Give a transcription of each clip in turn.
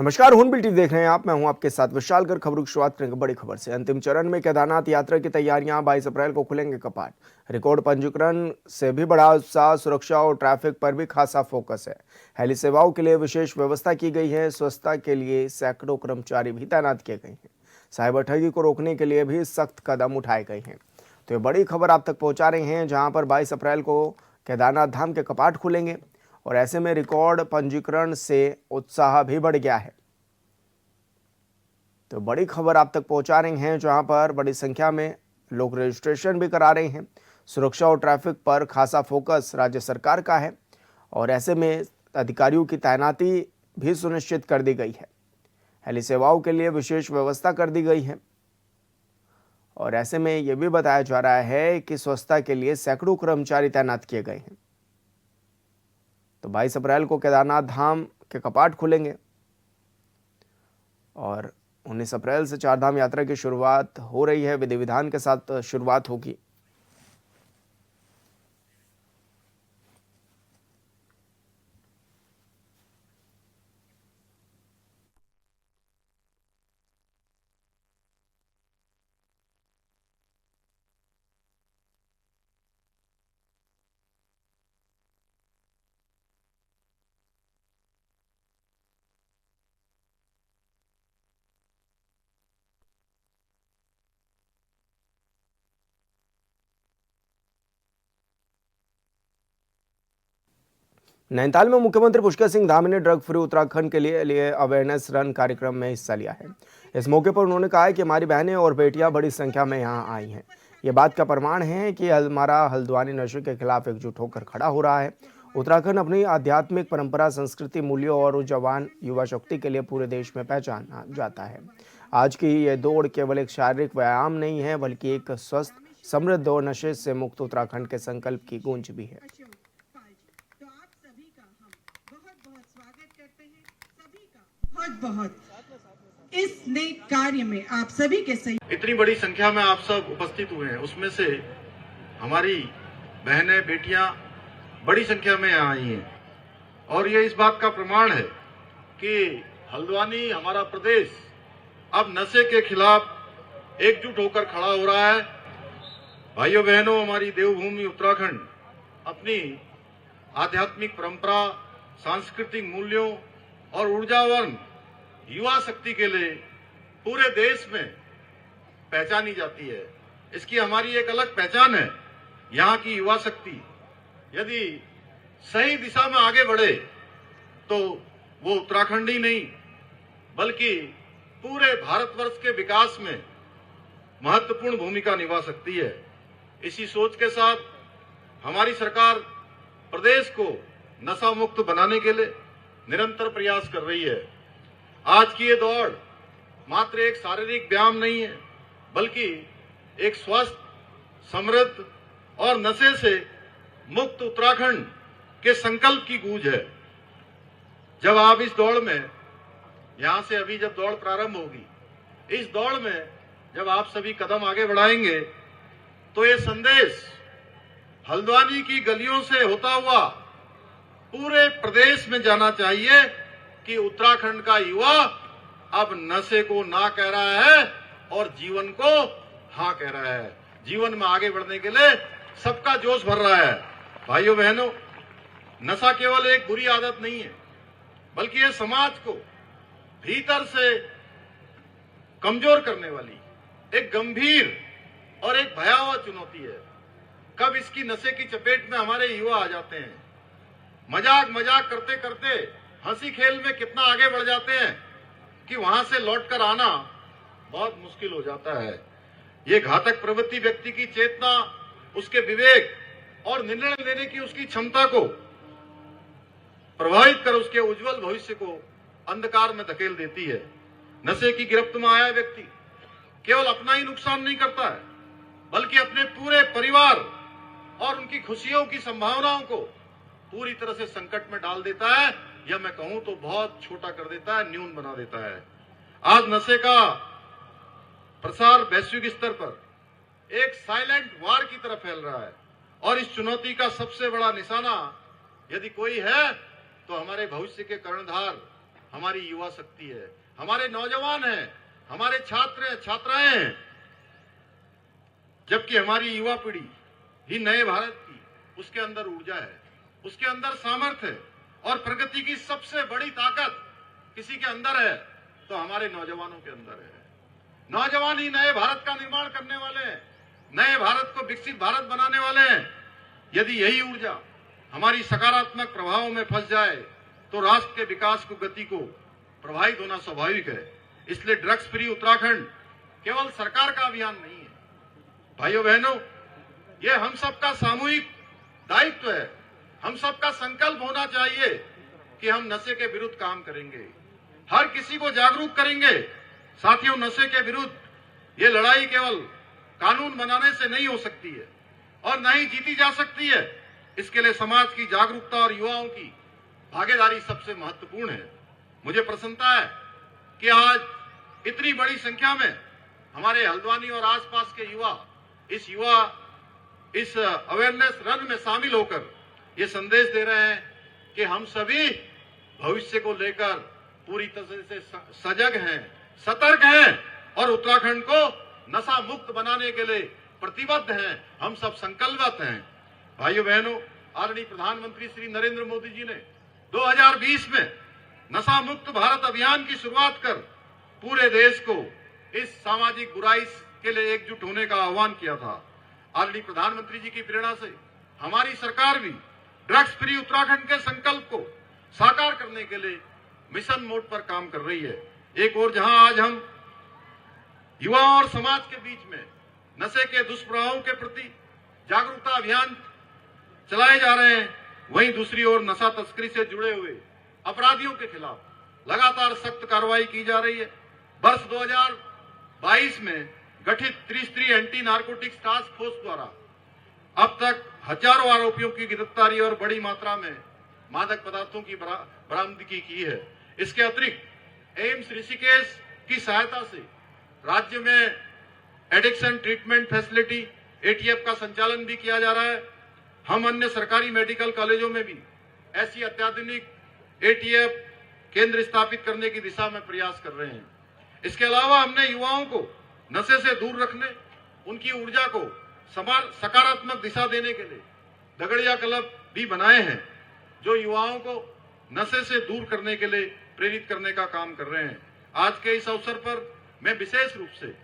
नमस्कार, हून टीवी देख रहे हैं आप। मैं हूं आपके साथ विशाल कर। खबरों की शुरुआत करेंगे बड़ी खबर से। अंतिम चरण में केदारनाथ यात्रा की तैयारियां। 22 अप्रैल को खुलेंगे कपाट। रिकॉर्ड पंजीकरण से भी बड़ा उत्साह। सुरक्षा और ट्रैफिक पर भी खासा फोकस है। हेली सेवाओं के लिए विशेष व्यवस्था की गई है। स्वच्छता के लिए सैकड़ों कर्मचारी भी तैनात किए गए हैं। साइबर ठगी को रोकने के लिए भी सख्त कदम उठाए गए हैं। तो ये बड़ी खबर आप तक पहुंचा रहे हैं, जहां पर 22 अप्रैल को केदारनाथ धाम के कपाट खुलेंगे और ऐसे में रिकॉर्ड पंजीकरण से उत्साह भी बढ़ गया है। तो बड़ी खबर आप तक पहुंचा रहे हैं, जहां पर बड़ी संख्या में लोग रजिस्ट्रेशन भी करा रहे हैं। सुरक्षा और ट्रैफिक पर खासा फोकस राज्य सरकार का है और ऐसे में अधिकारियों की तैनाती भी सुनिश्चित कर दी गई है। हेली सेवाओं के लिए विशेष व्यवस्था कर दी गई है और ऐसे में यह भी बताया जा रहा है कि स्वच्छता के लिए सैकड़ों कर्मचारी तैनात किए गए हैं। तो 22 अप्रैल को केदारनाथ धाम के कपाट खुलेंगे और 19 अप्रैल से चारधाम यात्रा की शुरुआत हो रही है। विधि विधान के साथ शुरुआत होगी। नैनीताल में मुख्यमंत्री पुष्कर सिंह धामी ने ड्रग फ्री उत्तराखंड के लिए अवेयरनेस रन कार्यक्रम में हिस्सा लिया है। इस मौके पर उन्होंने कहा है कि हमारी बहनें और बेटियां बड़ी संख्या में यहां आई हैं। ये बात का प्रमाण है कि हमारा हल्द्वानी नशे के खिलाफ एकजुट होकर खड़ा हो रहा है। उत्तराखंड अपनी आध्यात्मिक परंपरा, संस्कृति, मूल्यों और जवान युवा शक्ति के लिए पूरे देश में पहचाना जाता है। आज की ये दौड़ केवल एक शारीरिक व्यायाम नहीं है, बल्कि एक स्वस्थ, समृद्ध और नशे से मुक्त उत्तराखंड के संकल्प की गूंज भी है। बहुत इस नेक कार्य में आप सभी के सही। इतनी बड़ी संख्या में आप सब उपस्थित हुए हैं, उसमें से हमारी बहनें, बेटियां बड़ी संख्या में यहाँ आई हैं और ये इस बात का प्रमाण है कि हल्द्वानी, हमारा प्रदेश अब नशे के खिलाफ एकजुट होकर खड़ा हो रहा है। भाइयों बहनों, हमारी देवभूमि उत्तराखंड अपनी आध्यात्मिक परंपरा, सांस्कृतिक मूल्यों और ऊर्जावान युवा शक्ति के लिए पूरे देश में पहचानी जाती है। इसकी हमारी एक अलग पहचान है। यहाँ की युवा शक्ति यदि सही दिशा में आगे बढ़े तो वो उत्तराखंड ही नहीं बल्कि पूरे भारतवर्ष के विकास में महत्वपूर्ण भूमिका निभा सकती है। इसी सोच के साथ हमारी सरकार प्रदेश को नशा मुक्त बनाने के लिए निरंतर प्रयास कर रही है। आज की ये दौड़ मात्र एक शारीरिक व्यायाम नहीं है, बल्कि एक स्वस्थ, समृद्ध और नशे से मुक्त उत्तराखंड के संकल्प की गूंज है। जब आप इस दौड़ में, यहां से अभी जब दौड़ प्रारंभ होगी, इस दौड़ में जब आप सभी कदम आगे बढ़ाएंगे तो ये संदेश हल्द्वानी की गलियों से होता हुआ पूरे प्रदेश में जाना चाहिए कि उत्तराखंड का युवा अब नशे को ना कह रहा है और जीवन को हाँ कह रहा है। जीवन में आगे बढ़ने के लिए सबका जोश भर रहा है। भाइयों बहनों, नशा केवल एक बुरी आदत नहीं है, बल्कि ये समाज को भीतर से कमजोर करने वाली एक गंभीर और एक भयावह चुनौती है। कब इसकी नशे की चपेट में हमारे युवा आ जाते हैं, मजाक करते करते हंसी खेल में कितना आगे बढ़ जाते हैं कि वहां से लौटकर आना बहुत मुश्किल हो जाता है। ये घातक प्रवृत्ति व्यक्ति की चेतना, उसके विवेक और निर्णय लेने की उसकी क्षमता को प्रभावित कर उसके उज्जवल भविष्य को अंधकार में धकेल देती है। नशे की गिरफ्त में आया व्यक्ति केवल अपना ही नुकसान नहीं करता है, बल्कि अपने पूरे परिवार और उनकी खुशियों की संभावनाओं को पूरी तरह से संकट में डाल देता है, या मैं कहूं तो बहुत छोटा कर देता है, न्यून बना देता है। आज नशे का प्रसार वैश्विक स्तर पर एक साइलेंट वार की तरफ फैल रहा है और इस चुनौती का सबसे बड़ा निशाना यदि कोई है तो हमारे भविष्य के कर्णधार हमारी युवा शक्ति है, हमारे नौजवान हैं, हमारे छात्र छात्राएं हैं। जबकि हमारी युवा पीढ़ी ही नए भारत की, उसके अंदर ऊर्जा है, उसके अंदर सामर्थ्य है, और प्रगति की सबसे बड़ी ताकत किसी के अंदर है तो हमारे नौजवानों के अंदर है। नौजवान ही नए भारत का निर्माण करने वाले हैं, नए भारत को विकसित भारत बनाने वाले हैं। यदि यही ऊर्जा हमारी सकारात्मक प्रभावों में फंस जाए तो राष्ट्र के विकास को गति को प्रभावित होना स्वाभाविक है। इसलिए ड्रग्स फ्री उत्तराखंड केवल सरकार का अभियान नहीं है, भाइयों बहनों, ये हम सबका सामूहिक दायित्व है। हम सबका संकल्प होना चाहिए कि हम नशे के विरुद्ध काम करेंगे, हर किसी को जागरूक करेंगे। साथियों, नशे के विरुद्ध ये लड़ाई केवल कानून बनाने से नहीं हो सकती है और न ही जीती जा सकती है। इसके लिए समाज की जागरूकता और युवाओं की भागीदारी सबसे महत्वपूर्ण है। मुझे प्रसन्नता है कि आज इतनी बड़ी संख्या में हमारे हल्द्वानी और आसपास के युवा इस अवेयरनेस रन में शामिल होकर ये संदेश दे रहे हैं कि हम सभी भविष्य को लेकर पूरी तरह से सजग हैं, सतर्क हैं और उत्तराखंड को नशा मुक्त बनाने के लिए प्रतिबद्ध हैं। हम सब संकल्पित हैं। भाइयों बहनों, आदरणीय प्रधानमंत्री श्री नरेंद्र मोदी जी ने 2020 में नशा मुक्त भारत अभियान की शुरुआत कर पूरे देश को इस सामाजिक बुराई के लिए एकजुट होने का आह्वान किया था। आदरणीय प्रधानमंत्री जी की प्रेरणा से हमारी सरकार भी ड्रग्स फ्री उत्तराखंड के संकल्प को साकार करने के लिए मिशन मोड पर काम कर रही है। एक और जहां आज हम युवाओं और समाज के बीच में नशे के दुष्प्रभावों के प्रति जागरूकता अभियान चलाए जा रहे हैं, वहीं दूसरी ओर नशा तस्करी से जुड़े हुए अपराधियों के खिलाफ लगातार सख्त कार्रवाई की जा रही है। वर्ष 2022 में गठित त्रिस्तरीय एंटी नारकोटिक्स टास्क फोर्स द्वारा अब तक हजारों आरोपियों की गिरफ्तारी और बड़ी मात्रा में मादक पदार्थों की बरामदगी की है। इसके अतिरिक्त एम्स ऋषिकेश की सहायता से राज्य में एडिक्शन ट्रीटमेंट फैसिलिटी एटीएफ का संचालन भी किया जा रहा है। हम अन्य सरकारी मेडिकल कॉलेजों में भी ऐसी अत्याधुनिक एटीएफ केंद्र स्थापित करने की दिशा में प्रयास कर रहे हैं। इसके अलावा हमने युवाओं को नशे से दूर रखने, उनकी ऊर्जा को सकारात्मक दिशा देने के लिए दगड़िया क्लब भी बनाए हैं, जो युवाओं को नशे से दूर करने के लिए प्रेरित करने का काम कर रहे हैं। आज के इस अवसर पर मैं विशेष रूप से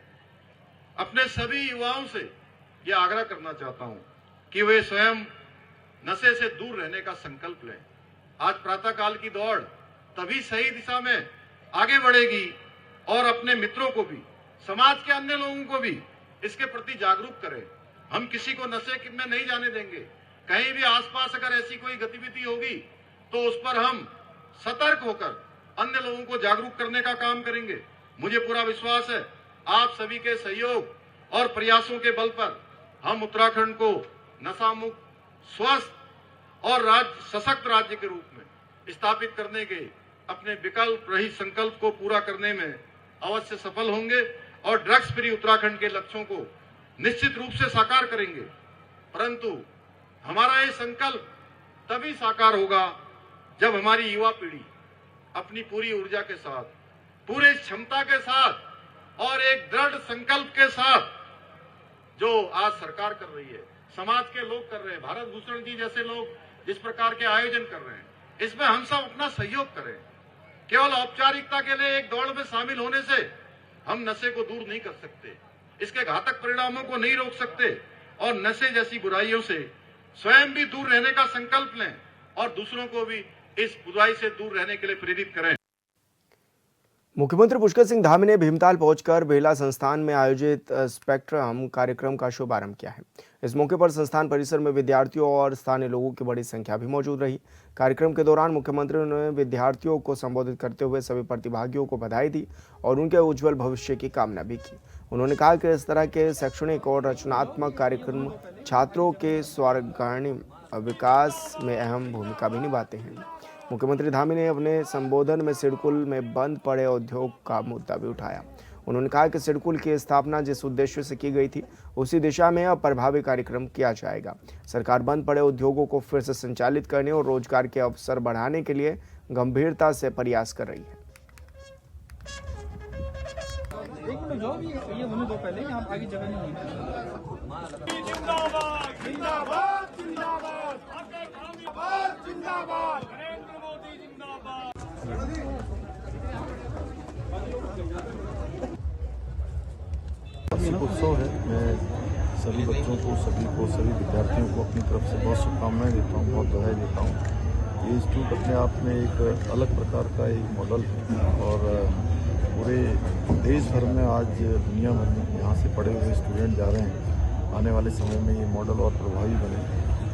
अपने सभी युवाओं से यह आग्रह करना चाहता हूं कि वे स्वयं नशे से दूर रहने का संकल्प लें। आज प्रातःकाल की दौड़ तभी सही दिशा में आगे बढ़ेगी और अपने मित्रों को भी, समाज के अन्य लोगों को भी इसके प्रति जागरूक करें। हम किसी को नशे में नहीं जाने देंगे। कहीं भी आसपास अगर ऐसी कोई गतिविधि होगी तो उस पर हम सतर्क होकर अन्य लोगों को जागरूक करने का काम करेंगे। मुझे पूरा विश्वास है आप सभी के सहयोग और प्रयासों के बल पर हम उत्तराखंड को नशा मुक्त, स्वस्थ और सशक्त राज्य के रूप में स्थापित करने के अपने विकल्प रहित संकल्प को पूरा करने में अवश्य सफल होंगे और ड्रग्स फ्री उत्तराखंड के लक्ष्यों को निश्चित रूप से साकार करेंगे। परंतु हमारा ये संकल्प तभी साकार होगा जब हमारी युवा पीढ़ी अपनी पूरी ऊर्जा के साथ, पूरे क्षमता के साथ और एक दृढ़ संकल्प के साथ जो आज सरकार कर रही है, समाज के लोग कर रहे हैं, भारत भूषण जी जैसे लोग जिस प्रकार के आयोजन कर रहे हैं, इसमें हम सब अपना सहयोग करें। केवल औपचारिकता के लिए एक दौड़ में शामिल होने से हम नशे को दूर नहीं कर सकते, इसके घातक परिणामों को नहीं रोक सकते और नशे जैसी बुराइयों से स्वयं भी दूर रहने का संकल्प लें और दूसरों को भी इस बुराई से दूर रहने के लिए प्रेरित करें। मुख्यमंत्री पुष्कर सिंह धामी ने भीमताल पहुंचकर बेला संस्थान में आयोजित स्पेक्ट्रम कार्यक्रम का शुभारंभ किया है। इस मौके पर संस्थान परिसर में विद्यार्थियों और स्थानीय लोगों की बड़ी संख्या भी मौजूद रही। कार्यक्रम के दौरान मुख्यमंत्री ने विद्यार्थियों को संबोधित करते हुए सभी प्रतिभागियों को बधाई दी और उनके उज्जवल भविष्य की कामना भी की। उन्होंने कहा कि इस तरह के शैक्षणिक और रचनात्मक कार्यक्रम छात्रों के सर्वांगीण विकास में अहम भूमिका भी निभाते हैं। मुख्यमंत्री धामी ने अपने संबोधन में सिडकुल में बंद पड़े उद्योग का मुद्दा भी उठाया। उन्होंने कहा कि सिडकुल की स्थापना जिस उद्देश्य से की गई थी उसी दिशा में अब प्रभावी कार्यक्रम किया जाएगा। सरकार बंद पड़े उद्योगों को फिर से संचालित करने और रोजगार के अवसर बढ़ाने के लिए गंभीरता से प्रयास कर रही है। में जो भी ये होने दो पहले, यहाँ आगे जगह नहीं है। जिंदाबाद जिंदाबाद जिंदाबाद जिंदाबाद, नरेंद्र मोदी जिंदाबाद। वार्षिक उत्सव है। मैं सभी बच्चों को, सभी विद्यार्थियों को अपनी तरफ से बहुत शुभकामनाएं देता हूँ, बहुत बधाई देता हूँ। ये इंस्टीट्यूट अपने आप में एक अलग प्रकार का एक मॉडल है और पूरे देश भर में, आज दुनिया भर में यहाँ से पढ़े हुए स्टूडेंट जा रहे हैं। आने वाले समय में ये मॉडल और प्रभावी बने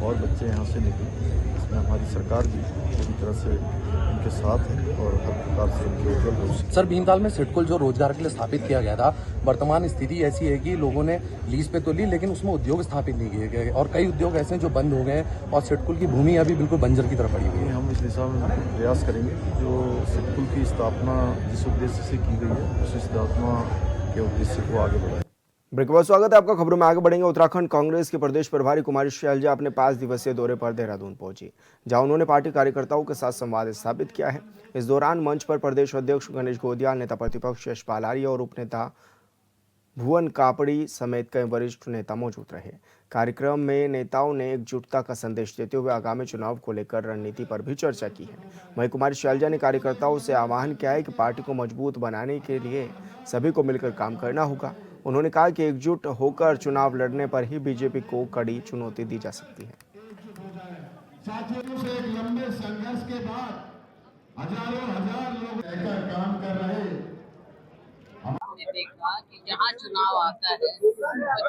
और बच्चे यहाँ से निकलें। इसमें हमारी सरकार भी पूरी तरह से उनके साथ है और हर प्रकार से उनके उज्जवल भविष्य। सर, भीमताल में सिडकुल जो रोजगार के लिए स्थापित किया गया था, वर्तमान स्थिति ऐसी है कि लोगों ने लीज पे तो ली, लेकिन उसमें उद्योग स्थापित नहीं किए गए और कई उद्योग ऐसे हैं जो बंद हो गए हैं और सिडकुल की भूमि अभी बिल्कुल बंजर की तरफ पड़ी हुई है। हम इस दिशा में प्रयास करेंगे कि जो सिडकुल की स्थापना जिस उद्देश्य से की गई है, उस स्थापना के उद्देश्य को आगे बढ़ाएं। ब्रेक के बाद स्वागत है आपका। खबरों में आगे बढ़ेंगे। उत्तराखंड कांग्रेस के प्रदेश प्रभारी कुमारी शैलजा अपने 5 दिवसीय दौरे पर देहरादून पहुंची, जहां उन्होंने पार्टी कार्यकर्ताओं के साथ संवाद स्थापित किया है। इस दौरान मंच पर प्रदेश अध्यक्ष गणेश गोदिया, नेता प्रतिपक्ष यशपाल आर्य और उपनेता भुवन कापड़ी समेत कई वरिष्ठ नेता मौजूद रहे। कार्यक्रम में नेताओं ने एकजुटता का संदेश देते हुए आगामी चुनाव को लेकर रणनीति पर भी चर्चा की है। वहीं कुमारी शैलजा ने कार्यकर्ताओं से आह्वान किया है कि पार्टी को मजबूत बनाने के लिए सभी को मिलकर काम करना होगा। उन्होंने कहा कि एकजुट होकर चुनाव लड़ने पर ही बीजेपी को कड़ी चुनौती दी जा सकती है। साथियों से एक लंबे संघर्ष के बाद हजारों हजार लोग लेकर काम कर रहे। हमने देखा कि जहाँ चुनाव आता है तो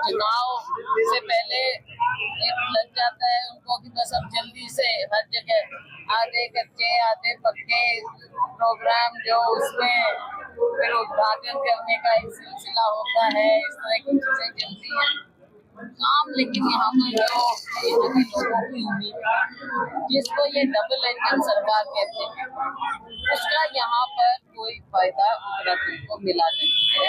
चुनाव से पहले एक लग जाता है उनको कि बस अब जल्दी से हर जगह आधे कच्चे आधे पक्के प्रोग्राम जो उसमें फिर उद्घाटन करने का एक सिलसिला होता है। इस तरह की चीजें चलती हैं काम, लेकिन यहाँ पर जो लोगों की उम्मीद, जिसको ये डबल इंजन सरकार कहते हैं, उसका यहाँ पर कोई फायदा उत्तराखंड को मिला नहीं है।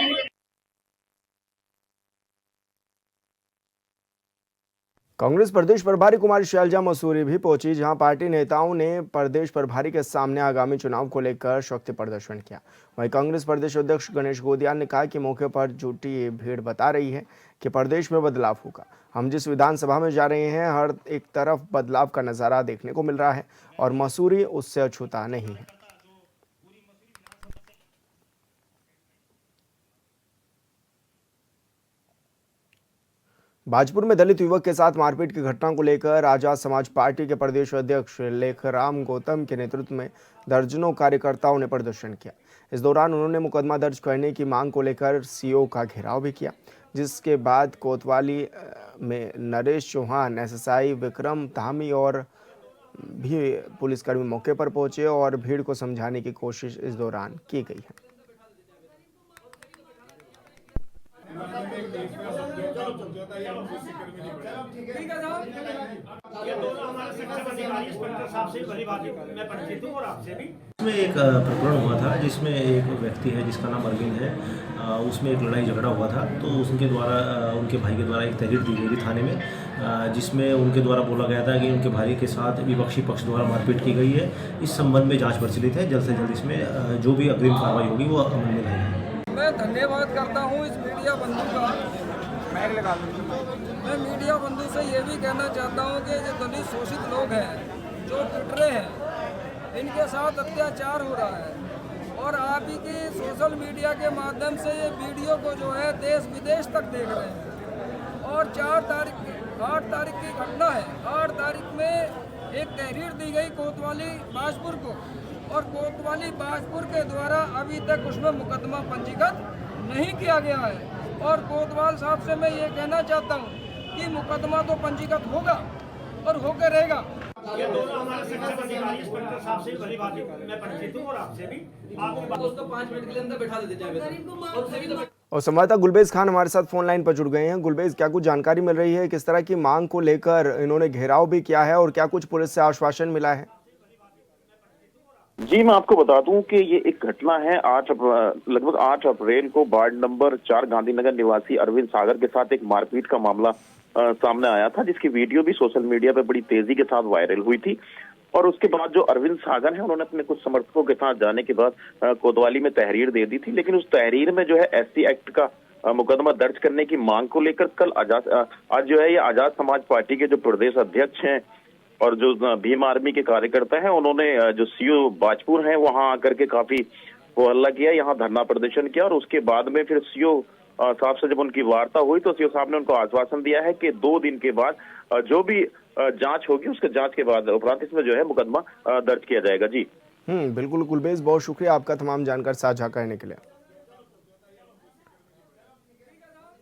कांग्रेस प्रदेश प्रभारी कुमारी शैलजा मसूरी भी पहुंची, जहां पार्टी नेताओं ने प्रदेश प्रभारी के सामने आगामी चुनाव को लेकर शक्ति प्रदर्शन किया। वहीं कांग्रेस प्रदेश अध्यक्ष गणेश गोदिया ने कहा कि मौके पर जुटी भीड़ बता रही है कि प्रदेश में बदलाव होगा। हम जिस विधानसभा में जा रहे हैं, हर एक तरफ बदलाव का नजारा देखने को मिल रहा है और मसूरी उससे अछूता नहीं है। भाजपुर में दलित युवक के साथ मारपीट की घटना को लेकर आजाद समाज पार्टी के प्रदेश अध्यक्ष लेखराम गौतम के नेतृत्व में दर्जनों कार्यकर्ताओं ने प्रदर्शन किया। इस दौरान उन्होंने मुकदमा दर्ज करने की मांग को लेकर सीओ का घेराव भी किया, जिसके बाद कोतवाली में नरेश चौहान, एसएसआई विक्रम धामी और भी पुलिसकर्मी मौके पर पहुंचे और भीड़ को समझाने की कोशिश इस दौरान की गई है। इसमें एक प्रकरण हुआ था जिसमें एक व्यक्ति है जिसका नाम अरविंद है, उसमें एक लड़ाई झगड़ा हुआ था। तो उनके द्वारा उनके भाई के द्वारा एक तहरीर दी गई थी थाने में, जिसमें उनके द्वारा बोला गया था कि उनके भाई के साथ विपक्षी पक्ष द्वारा मारपीट की गई है। इस संबंध में जांच प्रचलित है, जल्द से जल्द इसमें जो भी अग्रिम कार्रवाई होगी वो अमल में लाएगी। मैं धन्यवाद करता हूँ इस मीडिया बंधु का। मैं मीडिया बंधु से ये भी कहना चाहता हूँ कि जो दलित शोषित लोग हैं, जो पिट रहे हैं, इनके साथ अत्याचार हो रहा है और आप ही की सोशल मीडिया के माध्यम से ये वीडियो को जो है देश विदेश तक देख रहे हैं। और 8 तारीख की घटना है। 8 तारीख में एक तहरीर दी गई कोतवाली बाजपुर को और कोतवाली बाजपुर के द्वारा अभी तक उसमें मुकदमा पंजीकृत नहीं किया गया है। और कोतवाल साहब से मैं ये कहना चाहता हूँ कि मुकदमा तो पंजीकृत होगा और होकर रहेगा। ये दोनों हमारे शिक्षक अधिकारी इंस्पेक्टर साहब से भली बात मैं परिचित हूँ और आपसे भी उसको 5 मिनट के लिए अंदर बैठा देते जाए। और संवाददाता गुलबेज खान हमारे साथ फोन लाइन पर जुड़ गए हैं। गुलबेज, क्या कुछ जानकारी मिल रही है, किस तरह की मांग को लेकर इन्होंने घेराव भी किया है और क्या कुछ पुलिस से आश्वासन मिला है? जी, मैं आपको बता दूं कि ये एक घटना है। लगभग 8 अप्रैल को वार्ड नंबर 4 गांधीनगर निवासी अरविंद सागर के साथ एक मारपीट का मामला सामने आया था, जिसकी वीडियो भी सोशल मीडिया पे बड़ी तेजी के साथ वायरल हुई थी। और उसके बाद जो अरविंद सागर है उन्होंने अपने कुछ समर्थकों के साथ जाने के बाद कोतवाली में तहरीर दे दी थी, लेकिन उस तहरीर में जो है SC एक्ट का मुकदमा दर्ज करने की मांग को लेकर कल आज जो है ये आजाद समाज पार्टी के जो प्रदेश अध्यक्ष हैं और जो भीम आर्मी के कार्यकर्ता हैं, उन्होंने जो CO बाजपुर हैं वहां आकर के काफी वो हल्ला किया, यहाँ धरना प्रदर्शन किया। और उसके बाद में फिर CO साहब से जब उनकी वार्ता हुई तो CO साहब ने उनको आश्वासन दिया है कि 2 दिन के बाद जो भी जांच होगी उसके जांच के बाद उपरांत इसमें जो है मुकदमा दर्ज किया जाएगा। जी बिल्कुल कुलबेज, बहुत शुक्रिया आपका तमाम जानकारी साझा करने के लिए।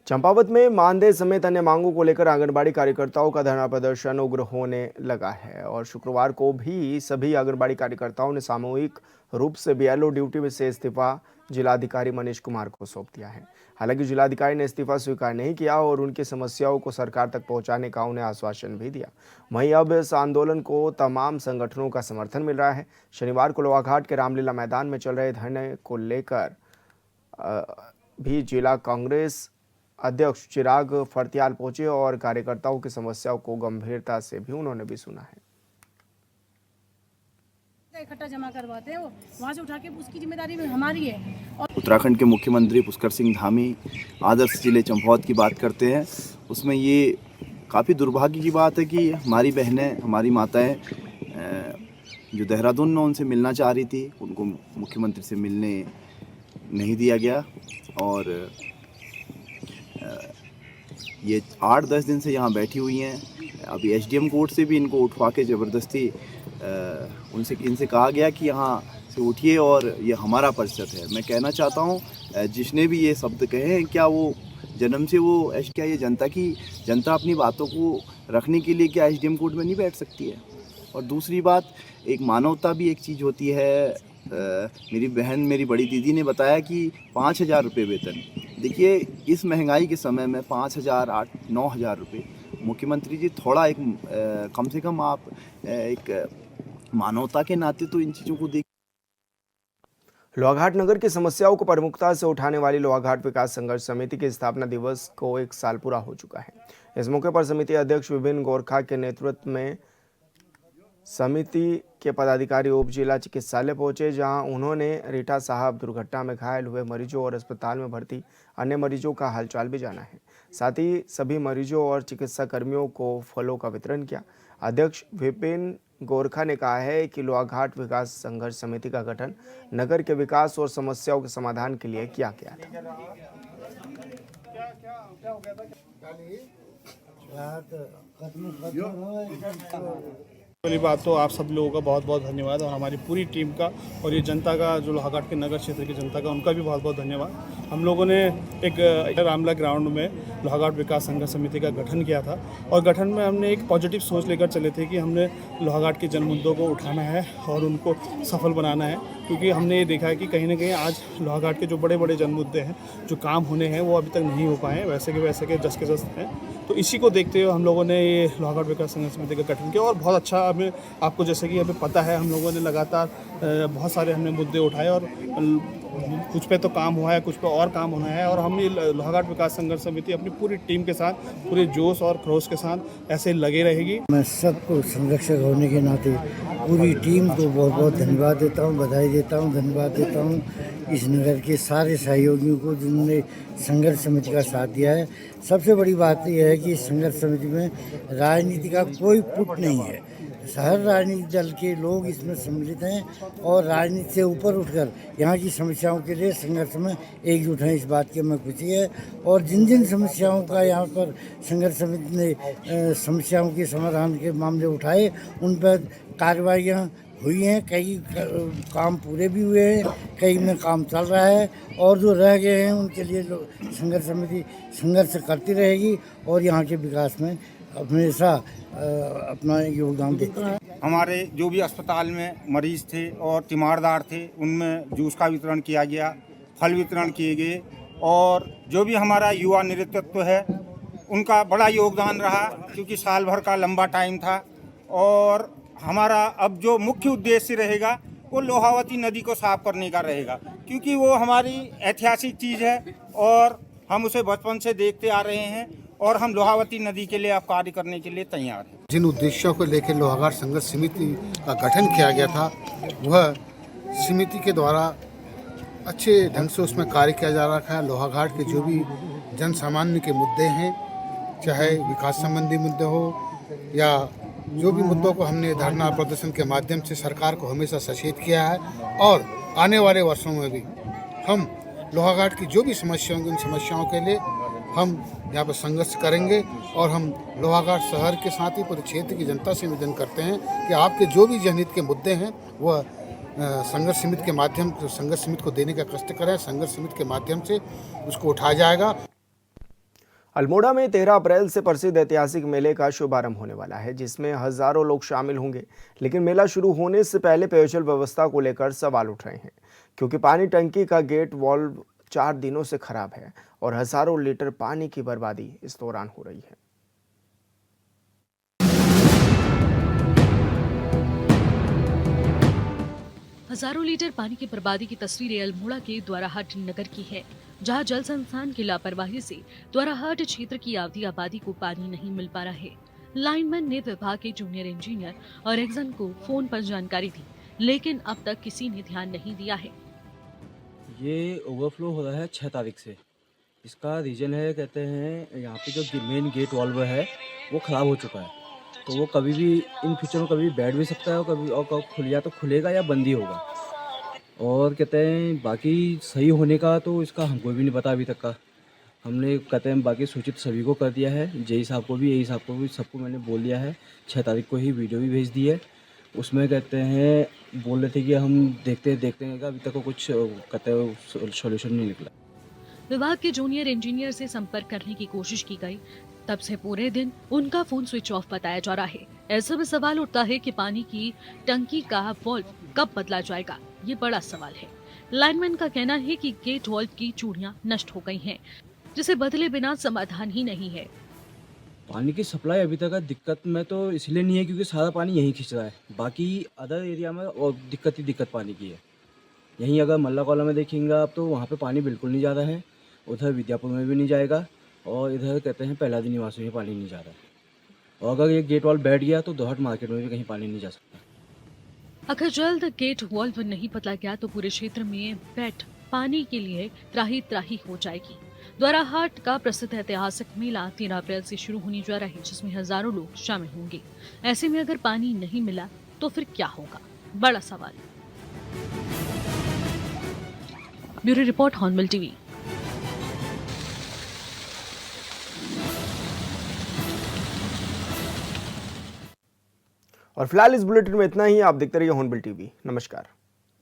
चंपावत में मानदेय समेत अन्य मांगों को लेकर आंगनबाड़ी कार्यकर्ताओं का धरना प्रदर्शन उग्र होने लगा है और शुक्रवार को भी सभी आंगनबाड़ी कार्यकर्ताओं ने सामूहिक रूप से BLO ड्यूटी में से इस्तीफा जिलाधिकारी मनीष कुमार को सौंप दिया है। हालांकि जिलाधिकारी ने इस्तीफा स्वीकार नहीं किया और उनकी समस्याओं को सरकार तक पहुंचाने का उन्हें आश्वासन भी दिया। वहीं अब इस आंदोलन को तमाम संगठनों का समर्थन मिल रहा है। शनिवार को लोहाघाट के रामलीला मैदान में चल रहे धरने को लेकर भी जिला कांग्रेस अध्यक्ष चिराग फर्त्याल पहुंचे और कार्यकर्ताओं की समस्याओं को गंभीरता से भी उन्होंने भी सुना है। इकट्ठा जमा करवाते हैं, वहाँ से उठा के उसकी जिम्मेदारी में हमारी है। और उत्तराखंड के मुख्यमंत्री पुष्कर सिंह धामी आदर्श जिले चंपावत की बात करते हैं, उसमें ये काफ़ी दुर्भाग्य की बात है कि हमारी बहनें, हमारी माताएं जो देहरादून में उनसे मिलना चाह रही थी, उनको मुख्यमंत्री से मिलने नहीं दिया गया और ये 8-10 दिन से यहाँ बैठी हुई हैं। अभी SDM कोर्ट से भी इनको उठवा के ज़बरदस्ती इनसे कहा गया कि यहाँ से उठिए और ये हमारा परिषद है। मैं कहना चाहता हूँ जिसने भी ये शब्द कहे हैं, क्या वो जन्म से वो क्या ये जनता अपनी बातों को रखने के लिए क्या SDM कोर्ट में नहीं बैठ सकती है? और दूसरी बात, एक मानवता भी एक चीज़ होती है। मेरी बहन, मेरी बड़ी दीदी ने बताया कि 5,000 रुपये वेतन। देखिए, इस महंगाई के समय में 5,000, 8,000, 9,000 रुपये, मुख्यमंत्री जी थोड़ा एक कम से कम आप एक मानवता के नाते तो इन चीज़ों को देख। लोहाघाट नगर की समस्याओं को प्रमुखता से उठाने वाली लोहाघाट विकास संघर्ष समिति के स्थापना दिवस को 1 साल पूरा हो चुका है। इस मौके पर समिति अध्यक्ष विपिन गोरखा के नेतृत्व में समिति के पदाधिकारी उप जिला चिकित्सालय पहुंचे, जहां उन्होंने रीटा साहब दुर्घटना में घायल हुए मरीजों और अस्पताल में भर्ती अन्य मरीजों का हालचाल भी जाना है। साथ ही सभी मरीजों और चिकित्सा कर्मियों को फलों का वितरण किया। अध्यक्ष विपिन गोरखा ने कहा है कि लोहाघाट विकास संघर्ष समिति का गठन नगर के विकास और समस्याओं के समाधान के लिए किया गया था। पहली बात तो आप सब लोगों का बहुत बहुत धन्यवाद और हमारी पूरी टीम का और ये जनता का, जो लोहाघाट के नगर क्षेत्र की जनता का, उनका भी बहुत बहुत धन्यवाद। हम लोगों ने एक रामला ग्राउंड में लोहाघाट विकास संघर्ष समिति का गठन किया था और गठन में हमने एक पॉजिटिव सोच लेकर चले थे कि हमने लोहाघाट के जन मुद्दों को उठाना है और उनको सफल बनाना है, क्योंकि हमने ये देखा है कि कहीं ना कहीं आज लोहाघाट के जो बड़े बड़े जन मुद्दे हैं, जो काम होने हैं, वो अभी तक नहीं हो पाए हैं, वैसे के जस के जस हैं। तो इसी को देखते हुए हम लोगों ने ये लोहाघाट विकास संघर्ष समिति का गठन किया और बहुत अच्छा हमें, आपको जैसे कि हमें पता है, हम लोगों ने लगातार बहुत सारे हमने मुद्दे उठाए और कुछ पे तो काम हुआ है, कुछ पे और काम होना है और हम ये लोहाघाट विकास संघर्ष समिति अपनी पूरी टीम के साथ, पूरे जोश और खरोश के साथ ऐसे लगे रहेगी। मैं सबको संरक्षक होने के नाते पूरी टीम को बहुत बहुत धन्यवाद देता हूँ, बधाई देता हूँ, धन्यवाद देता हूँ इस नगर के सारे सहयोगियों को जिन्होंने संघर्ष समिति का साथ दिया है। सबसे बड़ी बात यह है कि संघर्ष समिति में राजनीति का कोई पुट नहीं है। हर राजनीतिक दल के लोग इसमें सम्मिलित हैं और राजनीति से ऊपर उठकर यहाँ की समस्याओं के लिए संघर्ष में एकजुट हैं, इस बात की हमें खुशी है। और जिन जिन समस्याओं का यहाँ पर संघर्ष समिति ने समस्याओं के समाधान के मामले उठाए, उन पर कार्रवाइयाँ हुई हैं, कई काम पूरे भी हुए हैं, कई में काम चल रहा है और जो रह गए हैं उनके लिए संघर्ष समिति संघर्ष करती रहेगी और यहाँ के विकास में हमेशा अपना योगदान देते हैं। हमारे जो भी अस्पताल में मरीज थे और तीमारदार थे, उनमें जूस का वितरण किया गया, फल वितरण किए गए और जो भी हमारा युवा नेतृत्व है उनका बड़ा योगदान रहा, क्योंकि साल भर का लंबा टाइम था। और हमारा अब जो मुख्य उद्देश्य रहेगा वो लोहावती नदी को साफ करने का रहेगा, क्योंकि वो हमारी ऐतिहासिक चीज़ है और हम उसे बचपन से देखते आ रहे हैं और हम लोहावती नदी के लिए अब कार्य करने के लिए तैयार हैं। जिन उद्देश्यों को लेकर लोहाघाट संघर्ष समिति का गठन किया गया था वह समिति के द्वारा अच्छे ढंग से उसमें कार्य किया जा रहा है। लोहाघाट के जो भी जन सामान्य के मुद्दे हैं, चाहे विकास संबंधी मुद्दे हो या जो भी मुद्दों को हमने धरना प्रदर्शन के माध्यम से सरकार को हमेशा सचेत किया है और आने वाले वर्षों में भी हम लोहाघाट की जो भी समस्या होंगी उन समस्याओं के लिए हम यहाँ पर संघर्ष करेंगे और हम लोहाघाट शहर के साथ ही पूरे क्षेत्र की जनता से निवेदन करते हैं कि आपके जो भी जनहित के मुद्दे हैं वह संघर्ष समिति के माध्यम से संघर्ष समिति को देने का कष्ट करें। संघर्ष समिति के माध्यम से उसको उठाया जाएगा। अल्मोड़ा में 13 अप्रैल से प्रसिद्ध ऐतिहासिक मेले का शुभारंभ होने वाला है, जिसमें हजारों लोग शामिल होंगे। लेकिन मेला शुरू होने से पहले पेयजल व्यवस्था को लेकर सवाल उठ रहे हैं, क्योंकि पानी टंकी का गेट वाल्व 4 दिनों से खराब है और हजारों लीटर पानी की बर्बादी इस दौरान हो रही है। हजारों लीटर पानी की बर्बादी की तस्वीरें अल्मोड़ा के द्वाराहाट नगर की है, जहां जल संस्थान की लापरवाही से द्वाराहाट क्षेत्र की आधी आबादी को पानी नहीं मिल पा रहा है। लाइनमैन ने विभाग के जूनियर इंजीनियर और एक्सन को फोन पर जानकारी दी, लेकिन अब तक किसी ने ध्यान नहीं दिया है। ये ओवरफ्लो हो रहा है 6 तारीख से। इसका रीजन है, कहते हैं यहाँ पे जो मेन गेट वाल्व है वो ख़राब हो चुका है, तो वो कभी भी इन फ्यूचर में कभी बैठ भी सकता है और कभी खुल या तो खुलेगा या बंद ही होगा। और कहते हैं बाकी सही होने का तो इसका हमको भी नहीं पता अभी तक का। हमने कहते हैं बाकी सूचित सभी को कर दिया है, जेई साहब को भी, एई साहब को भी, सबको मैंने बोल दिया है। 6 तारीख को ही वीडियो भी भेज दी है। उसमें कहते हैं बोल रहे थे कि हम देखते हैं अभी तक कुछ कहते हैं सॉल्यूशन नहीं निकला। विभाग के जूनियर इंजीनियर से संपर्क करने की कोशिश की गई, तब से पूरे दिन उनका फोन स्विच ऑफ बताया जा रहा है। ऐसे में सवाल उठता है कि पानी की टंकी का वाल्व कब बदला जाएगा, ये बड़ा सवाल है। लाइनमैन का कहना है कि गेट वाल्व की चूड़ियां नष्ट हो गई हैं, जिसे बदले बिना समाधान ही नहीं है। पानी की सप्लाई अभी तक दिक्कत में तो इसलिए नहीं है क्योंकि सारा पानी यहीं खींच रहा है, बाकी अदर एरिया में और दिक्कत पानी की है। यहीं अगर मल्ला कॉलों में देखेंगे आप तो वहाँ पे पानी बिल्कुल नहीं जा रहा है, उधर विद्यापुर में भी नहीं जाएगा और इधर कहते हैं पहला दिन निवासी में पानी नहीं जा रहा है। और अगर ये गेट वाल्व बैठ गया तो दोहट मार्केट में भी कहीं पानी नहीं जा सकता। अगर जल्द गेट वाल्व नहीं बदला गया तो पूरे क्षेत्र में बैठ पानी के लिए त्राही हो जाएगी। द्वाराहाट का प्रसिद्ध ऐतिहासिक मेला 13 अप्रैल से शुरू होने जा रहा है, जिसमें हजारों लोग शामिल होंगे। ऐसे में अगर पानी नहीं मिला तो फिर क्या होगा, बड़ा सवाल। Bureau report, hornbill TV. और फिलहाल इस बुलेटिन में इतना ही। आप देखते रहिए हॉर्नबिल टीवी। नमस्कार।